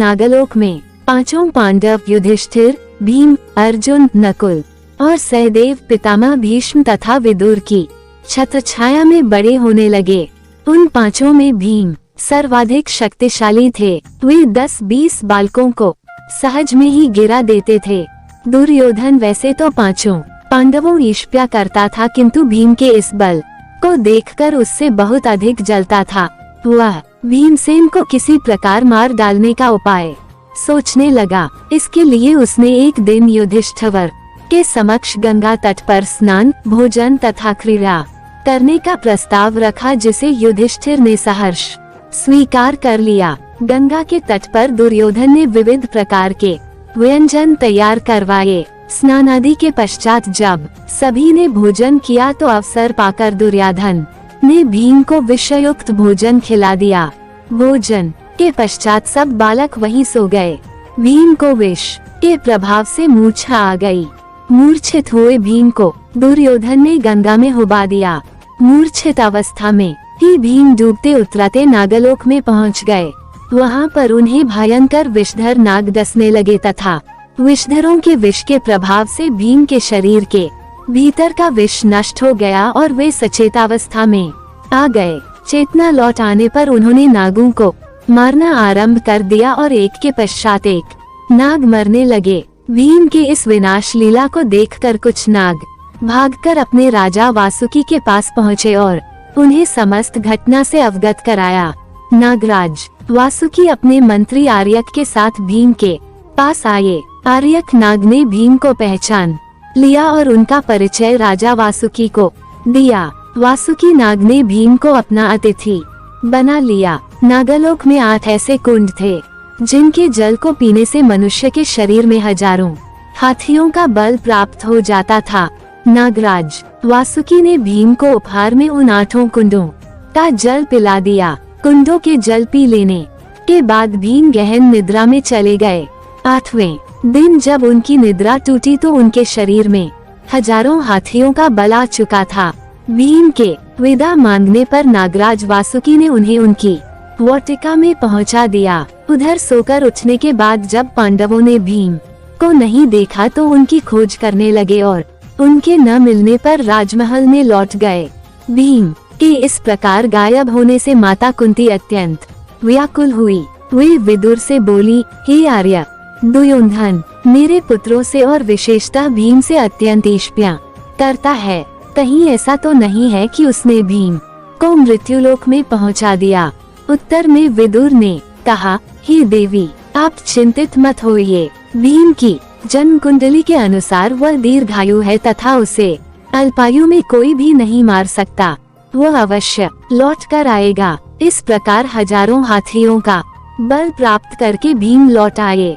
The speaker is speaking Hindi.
नागलोक में पांचों पांडव युधिष्ठिर, भीम, अर्जुन, नकुल और सहदेव पितामह भीष्म तथा विदुर की छत्रछाया में बड़े होने लगे। उन पांचों में भीम सर्वाधिक शक्तिशाली थे। वे 10-20 बालकों को सहज में ही गिरा देते थे। दुर्योधन वैसे तो पांचों पांडवों ईर्ष्या करता था, किंतु भीम के इस बल को देखकर उससे बहुत अधिक जलता था। वह भीमसेन को किसी प्रकार मार डालने का उपाय सोचने लगा। इसके लिए उसने एक दिन युधिष्ठिर के समक्ष गंगा तट पर स्नान, भोजन तथा क्रीड़ा करने का प्रस्ताव रखा, जिसे युधिष्ठिर ने सहर्ष स्वीकार कर लिया। गंगा के तट पर दुर्योधन ने विविध प्रकार के व्यंजन तैयार करवाए। स्नान आदि के पश्चात जब सभी ने भोजन किया तो अवसर पाकर दुर्योधन ने भीम को विषयुक्त भोजन खिला दिया। भोजन के पश्चात सब बालक वहीं सो गए। भीम को विष के प्रभाव से मूर्छा आ गई। मूर्छित हुए भीम को दुर्योधन ने गंगा में डुबा दिया। मूर्छित अवस्था में ही भीम डूबते उतरते नागलोक में पहुंच गए। वहां पर उन्हें भयंकर विषधर नाग डसने लगे तथा विषधरों के विष के प्रभाव से भीम के शरीर के भीतर का विष नष्ट हो गया और वे सचेतावस्था में आ गए। चेतना लौट आने पर उन्होंने नागों को मारना आरंभ कर दिया और एक के पश्चात एक नाग मरने लगे। भीम के इस विनाश लीला को देखकर कुछ नाग भागकर अपने राजा वासुकी के पास पहुँचे और उन्हें समस्त घटना से अवगत कराया। नागराज वासुकी अपने मंत्री आर्यक के साथ भीम के पास आए। आर्यक नाग ने भीम को पहचान लिया और उनका परिचय राजा वासुकी को दिया। वासुकी नाग ने भीम को अपना अतिथि बना लिया। नागलोक में 8 ऐसे कुंड थे जिनके जल को पीने से मनुष्य के शरीर में हजारों हाथियों का बल प्राप्त हो जाता था। नागराज वासुकी ने भीम को उपहार में उन 8 कुंडों का जल पिला दिया। कुंडों के जल पी लेने के बाद भीम गहन निद्रा में चले गए। 8वें दिन जब उनकी निद्रा टूटी तो उनके शरीर में हजारों हाथियों का बल आ चुका था। भीम के विदा मांगने पर नागराज वासुकी ने उन्हें उनकी वाटिका में पहुंचा दिया। उधर सोकर उठने के बाद जब पांडवों ने भीम को नहीं देखा तो उनकी खोज करने लगे और उनके न मिलने पर राजमहल में लौट गए। भीम के इस प्रकार गायब होने से माता कुंती अत्यंत व्याकुल हुई। वे विदुर से बोली, हे आर्य दुर्योधन मेरे पुत्रों से और विशेषतः भीम से अत्यंत ईर्ष्या करता है। कहीं ऐसा तो नहीं है कि उसने भीम को मृत्युलोक में पहुंचा दिया। उत्तर में विदुर ने कहा, हे देवी आप चिंतित मत होइए। भीम की जन्म कुंडली के अनुसार वह दीर्घायु है तथा उसे अल्पायु में कोई भी नहीं मार सकता। वह अवश्य लौट कर आएगा। इस प्रकार हजारों हाथियों का बल प्राप्त करके भीम लौट आए।